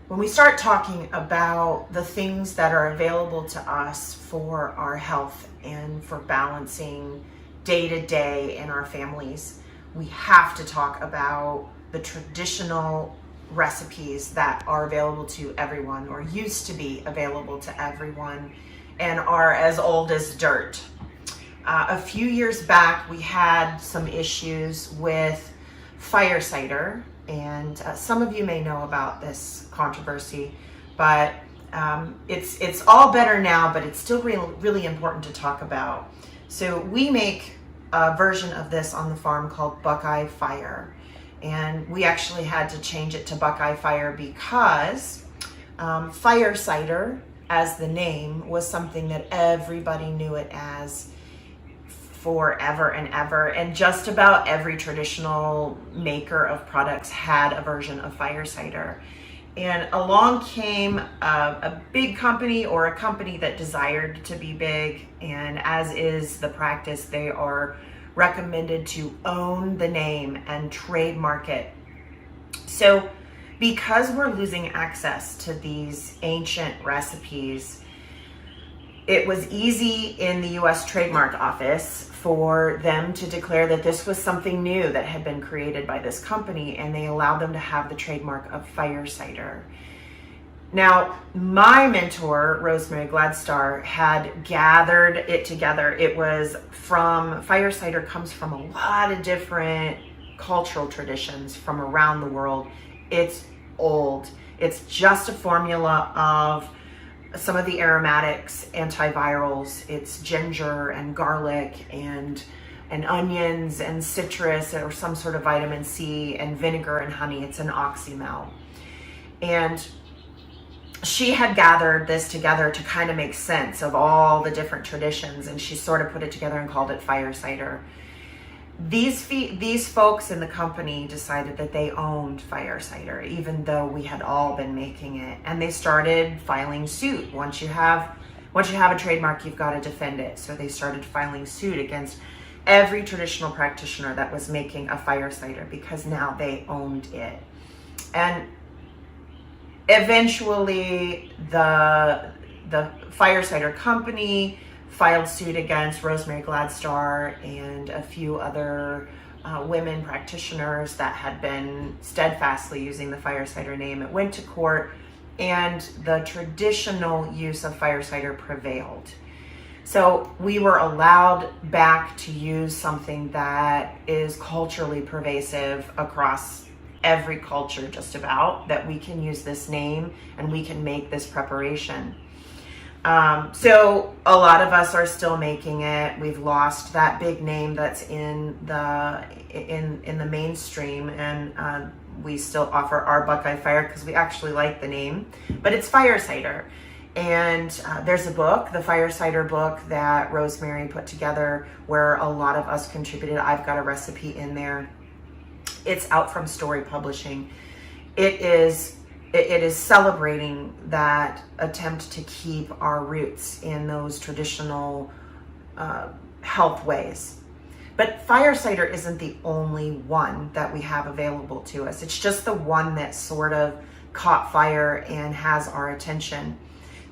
When we start talking about the things that are available to us for our health and for balancing day to day in our families, we have to talk about the traditional recipes that are available to everyone, or used to be available to everyone, and are as old as dirt. A few years back, we had some issues with fire cider, and some of you may know about this controversy, but it's all better now, but it's still really important to talk about. So we make a version of this on the farm called Buckeye Fire, and we actually had to change it to Buckeye Fire because fire cider, as the name, was something that everybody knew it as forever and ever, and just about every traditional maker of products had a version of fire cider. And along came a big company, or a company that desired to be big, and as is the practice, they are recommended to own the name and trademark it. So because we're losing access to these ancient recipes, it was easy in the US Trademark Office for them to declare that this was something new that had been created by this company, and they allowed them to have the trademark of fire cider. Now, my mentor, Rosemary Gladstar, had gathered it together. It was from, fire cider comes from a lot of different cultural traditions from around the world. It's old. It's just a formula of some of the aromatics, antivirals. It's ginger and garlic and onions and citrus, or some sort of vitamin C, and vinegar and honey. It's an oxymel. And she had gathered this together to kind of make sense of all the different traditions, and she sort of put it together and called it fire cider. These folks in the company decided that they owned fire cider, even though we had all been making it, and they started filing suit. Once you have a trademark, you've got to defend it. So they started filing suit against every traditional practitioner that was making a fire cider, because now they owned it. And eventually the fire cider company filed suit against Rosemary Gladstar and a few other women practitioners that had been steadfastly using the fire cider name. It went to court, and the traditional use of fire cider prevailed. So we were allowed back to use something that is culturally pervasive across every culture, just about, that we can use this name and we can make this preparation. So a lot of us are still making it. We've lost that big name that's in the mainstream, and we still offer our Buckeye Fire because we actually like the name, but it's fire cider. And there's a book, the Fire Cider book, that Rosemary put together, where a lot of us contributed. I've got a recipe in there. It's out from Story Publishing. It is celebrating that attempt to keep our roots in those traditional health ways. But fire cider isn't the only one that we have available to us. It's just the one that sort of caught fire and has our attention.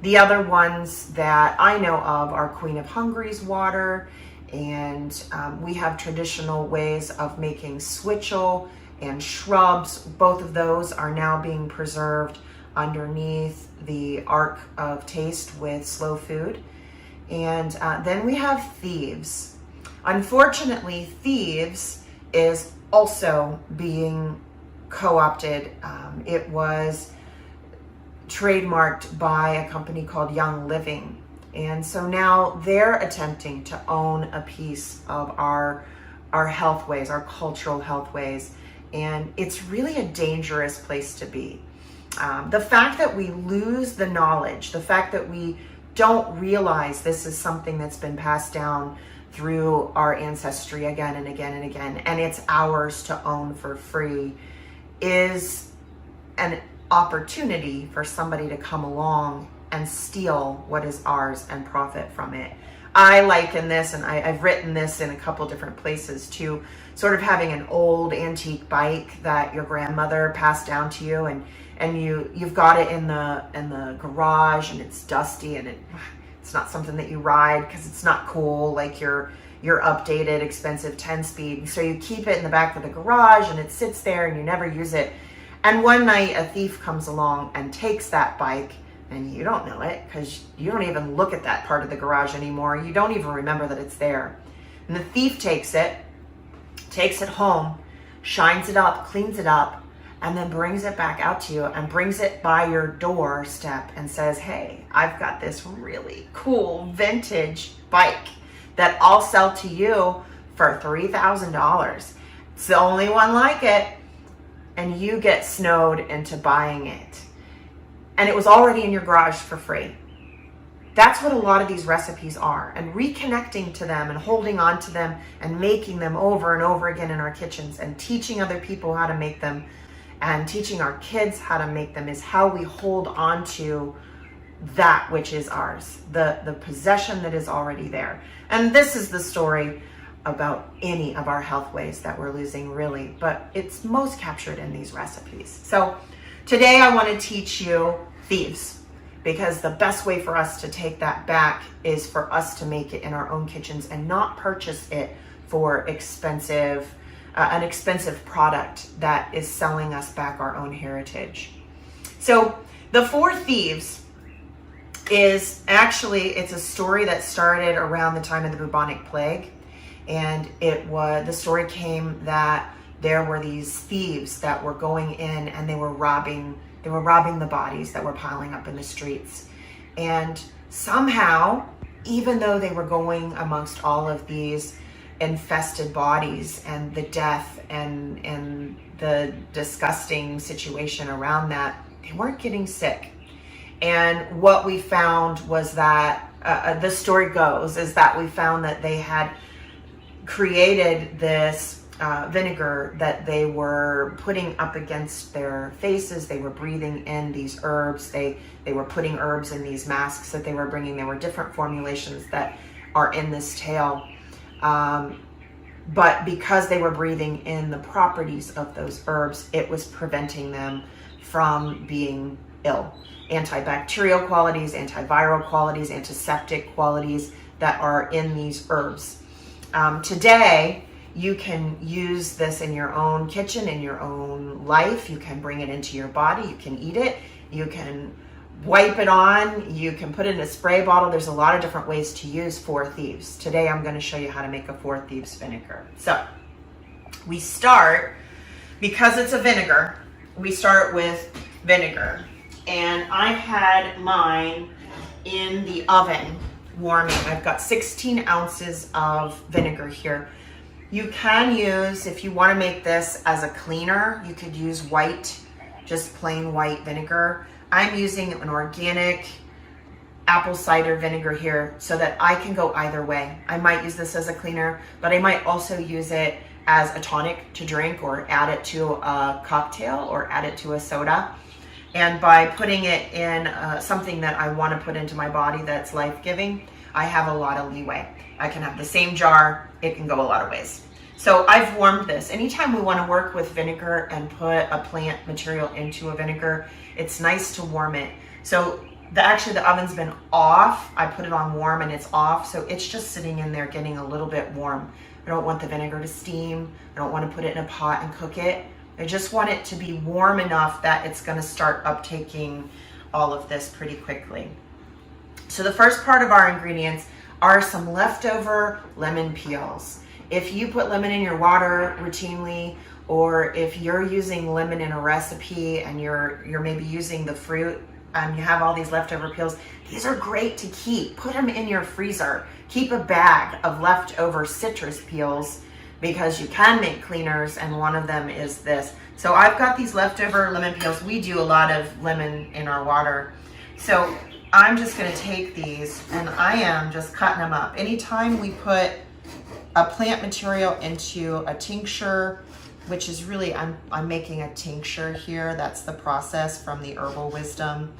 The other ones that I know of are Queen of Hungary's water, and we have traditional ways of making switchel and shrubs. Both of those are now being preserved underneath the Ark of Taste with Slow Food. And then we have Thieves. Unfortunately, Thieves is also being co-opted. It was trademarked by a company called Young Living. And so now they're attempting to own a piece of our health ways, our cultural health ways. And it's really a dangerous place to be. The fact that we lose the knowledge, the fact that we don't realize this is something that's been passed down through our ancestry again and again and again, and it's ours to own for free, is an opportunity for somebody to come along and steal what is ours and profit from it. I liken this, and I've written this in a couple different places, to sort of having an old antique bike that your grandmother passed down to you, and you've got it in the garage, and it's dusty, and it's not something that you ride because it's not cool like your updated expensive 10-speed. So you keep it in the back of the garage, and it sits there, and you never use it. And one night a thief comes along and takes that bike, and you don't know it because you don't even look at that part of the garage anymore. You don't even remember that it's there. And the thief takes it home, shines it up, cleans it up, and then brings it back out to you and brings it by your doorstep and says, hey, I've got this really cool vintage bike that I'll sell to you for $3,000. It's the only one like it. And you get snowed into buying it. And it was already in your garage for free. That's what a lot of these recipes are. And reconnecting to them and holding on to them and making them over and over again in our kitchens and teaching other people how to make them and teaching our kids how to make them is how we hold on to that which is ours, the possession that is already there. And this is the story about any of our health ways that we're losing, really, but it's most captured in these recipes. So today I want to teach you thieves, because the best way for us to take that back is for us to make it in our own kitchens and not purchase it for an expensive product that is selling us back our own heritage. So the four thieves is actually, it's a story that started around the time of the bubonic plague. And the story came that there were these thieves that were going in and they were robbing the bodies that were piling up in the streets. And somehow, even though they were going amongst all of these infested bodies and the death and the disgusting situation around that, they weren't getting sick. And what we found was that, the story goes, is that we found that they had created this vinegar that they were putting up against their faces. They were breathing in these herbs. They were putting herbs in these masks that they were bringing. There were different formulations that are in this tale. But because they were breathing in the properties of those herbs, it was preventing them from being ill. Antibacterial qualities, antiviral qualities, antiseptic qualities that are in these herbs. Today, you can use this in your own kitchen, in your own life. You can bring it into your body. You can eat it. You can wipe it on. You can put it in a spray bottle. There's a lot of different ways to use four thieves. Today, I'm going to show you how to make a four thieves vinegar. So we start, because it's a vinegar, we start with vinegar. And I've had mine in the oven warming. I've got 16 ounces of vinegar here. You can use, if you want to make this as a cleaner, you could use white, just plain white vinegar. I'm using an organic apple cider vinegar here so that I can go either way. I might use this as a cleaner, but I might also use it as a tonic to drink, or add it to a cocktail, or add it to a soda. And by putting it in something that I want to put into my body that's life-giving, I have a lot of leeway. I can have the same jar. It can go a lot of ways. So I've warmed this. Anytime we want to work with vinegar and put a plant material into a vinegar, it's nice to warm it. So actually the oven's been off. I put it on warm and it's off. So it's just sitting in there getting a little bit warm. I don't want the vinegar to steam. I don't want to put it in a pot and cook it. I just want it to be warm enough that it's going to start uptaking all of this pretty quickly. So the first part of our ingredients are some leftover lemon peels. If you put lemon in your water routinely, or if you're using lemon in a recipe and you're maybe using the fruit and you have all these leftover peels, these are great to keep. Put them in your freezer. Keep a bag of leftover citrus peels, because you can make cleaners, and one of them is this. So I've got these leftover lemon peels. We do a lot of lemon in our water. So I'm just gonna take these and I am just cutting them up. Anytime we put a plant material into a tincture, which is really, I'm making a tincture here. That's the process from the Herbal Wisdom.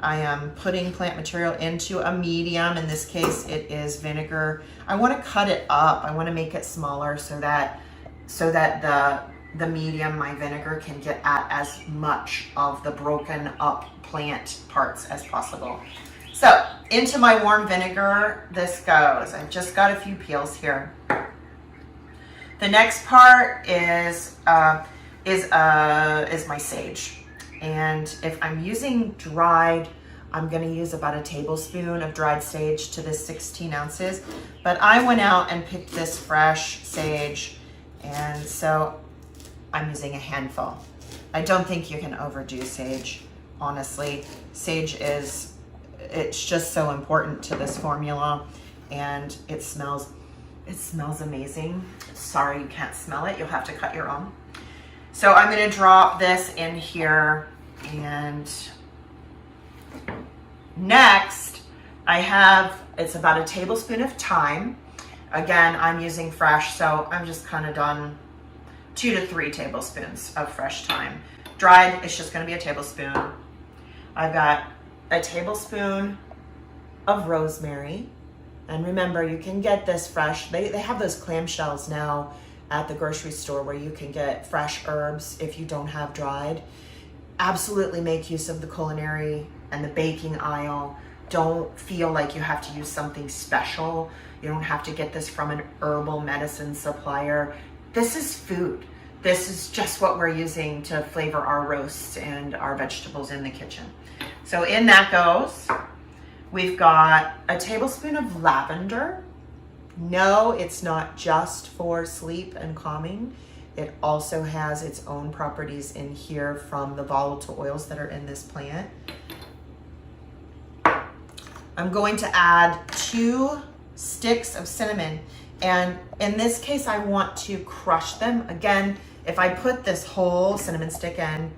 I am putting plant material into a medium. In this case, it is vinegar. I want to cut it up. I want to make it smaller so that the medium, my vinegar, can get at as much of the broken up plant parts as possible. So into my warm vinegar, this goes. I've just got a few peels here. The next part is my sage. And if I'm using dried, I'm gonna use about a tablespoon of dried sage to this 16 ounces. But I went out and picked this fresh sage, and so I'm using a handful. I don't think you can overdo sage, honestly. Sage it's just so important to this formula, and it smells amazing. Sorry you can't smell it, you'll have to cut your own. So I'm gonna drop this in here, and next it's about a tablespoon of thyme. Again, I'm using fresh, so I'm just kind of done 2 to 3 tablespoons of fresh thyme. Dried, it's just gonna be a tablespoon. I've got a tablespoon of rosemary. And remember, you can get this fresh. They have those clamshells now at the grocery store where you can get fresh herbs if you don't have dried. Absolutely make use of the culinary and the baking aisle. Don't feel like you have to use something special. You don't have to get this from an herbal medicine supplier. This is food. This is just what we're using to flavor our roasts and our vegetables in the kitchen. So in that goes, we've got a tablespoon of lavender. No, it's not just for sleep and calming. It also has its own properties in here from the volatile oils that are in this plant. I'm going to add 2 sticks of cinnamon. And in this case, I want to crush them. Again, if I put this whole cinnamon stick in,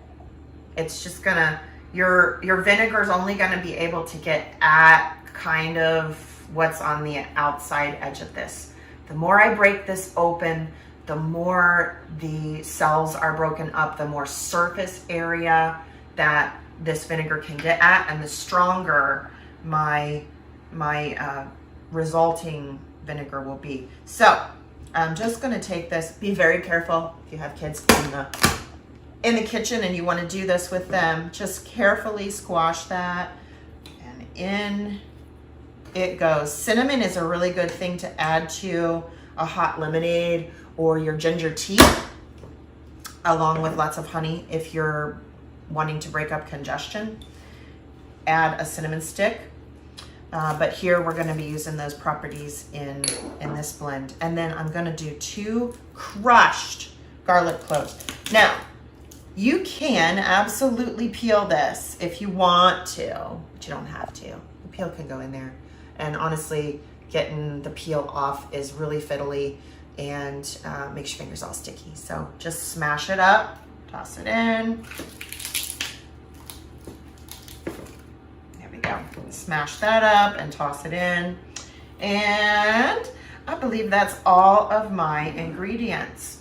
it's just gonna, your vinegar is only gonna be able to get at kind of what's on the outside edge of this. The more I break this open, the more the cells are broken up, the more surface area that this vinegar can get at, and the stronger my resulting vinegar will be. So I'm just gonna take this. Be very careful if you have kids in the kitchen and you want to do this with them. Just carefully squash that, and in it goes. Cinnamon is a really good thing to add to a hot lemonade or your ginger tea, along with lots of honey. If you're wanting to break up congestion, add a cinnamon stick. But here we're going to be using those properties in this blend. And then I'm going to do 2 crushed garlic cloves. Now, you can absolutely peel this if you want to, but you don't have to. The peel can go in there. And honestly, getting the peel off is really fiddly and makes your fingers all sticky. So just smash it up, toss it in. There we go. Smash that up and toss it in. And I believe that's all of my ingredients.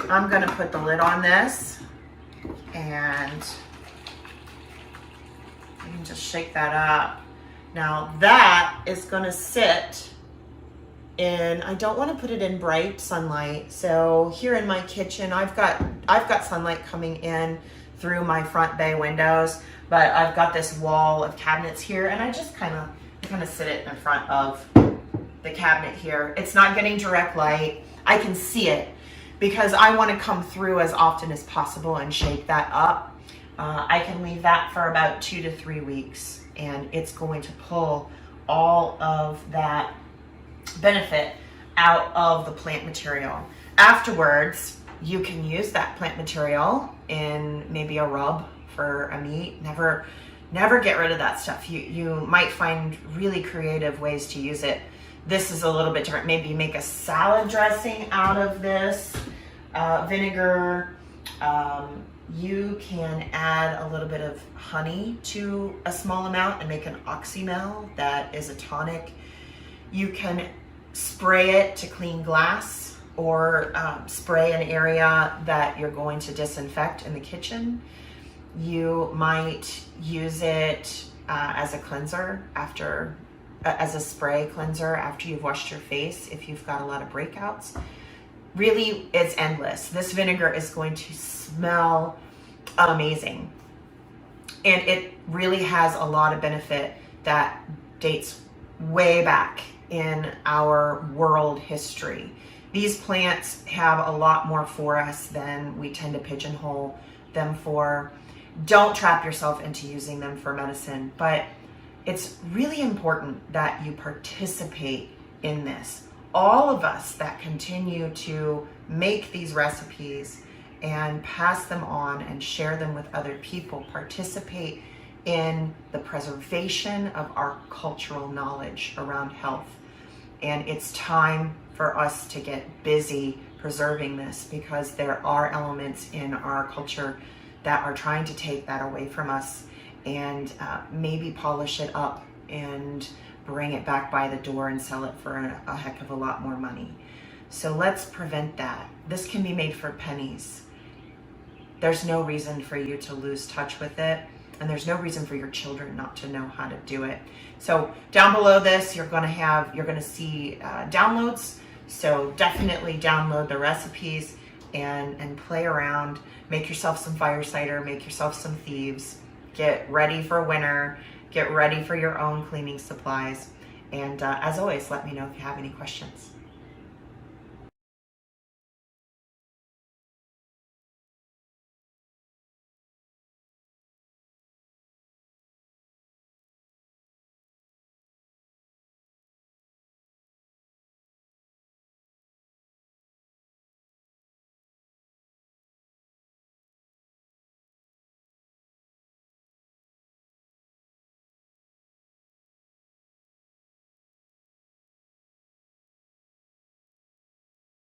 I'm gonna put the lid on this, and you can just shake that up. Now that is gonna sit in, I don't wanna put it in bright sunlight. So here in my kitchen, I've got sunlight coming in through my front bay windows, but I've got this wall of cabinets here, and I just kind of sit it in front of the cabinet here. It's not getting direct light. I can see it because I want to come through as often as possible and shake that up. I can leave that for about 2 to 3 weeks, and it's going to pull all of that benefit out of the plant material. Afterwards, you can use that plant material in maybe a rub for a meat. Never get rid of that stuff. You might find really creative ways to use it. This is a little bit different. Maybe make a salad dressing out of this vinegar. You can add a little bit of honey to a small amount and make an oxymel that is a tonic. You can spray it to clean glass, or spray an area that you're going to disinfect in the kitchen. You might use it as a cleanser as a spray cleanser after you've washed your face if you've got a lot of breakouts. Really, it's endless. This vinegar is going to smell amazing. And it really has a lot of benefit that dates way back in our world history. These plants have a lot more for us than we tend to pigeonhole them for. Don't trap yourself into using them for medicine, but it's really important that you participate in this. All of us that continue to make these recipes and pass them on and share them with other people participate in the preservation of our cultural knowledge around health. And it's time for us to get busy preserving this, because there are elements in our culture that are trying to take that away from us and maybe polish it up and bring it back by the door and sell it for a heck of a lot more money. So let's prevent that. This can be made for pennies. There's no reason for you to lose touch with it, and there's no reason for your children not to know how to do it. So down below this, you're going to see downloads. So definitely download the recipes and play around. Make yourself some fire cider, make yourself some thieves. Get ready for winter. Get ready for your own cleaning supplies. And as always, let me know if you have any questions.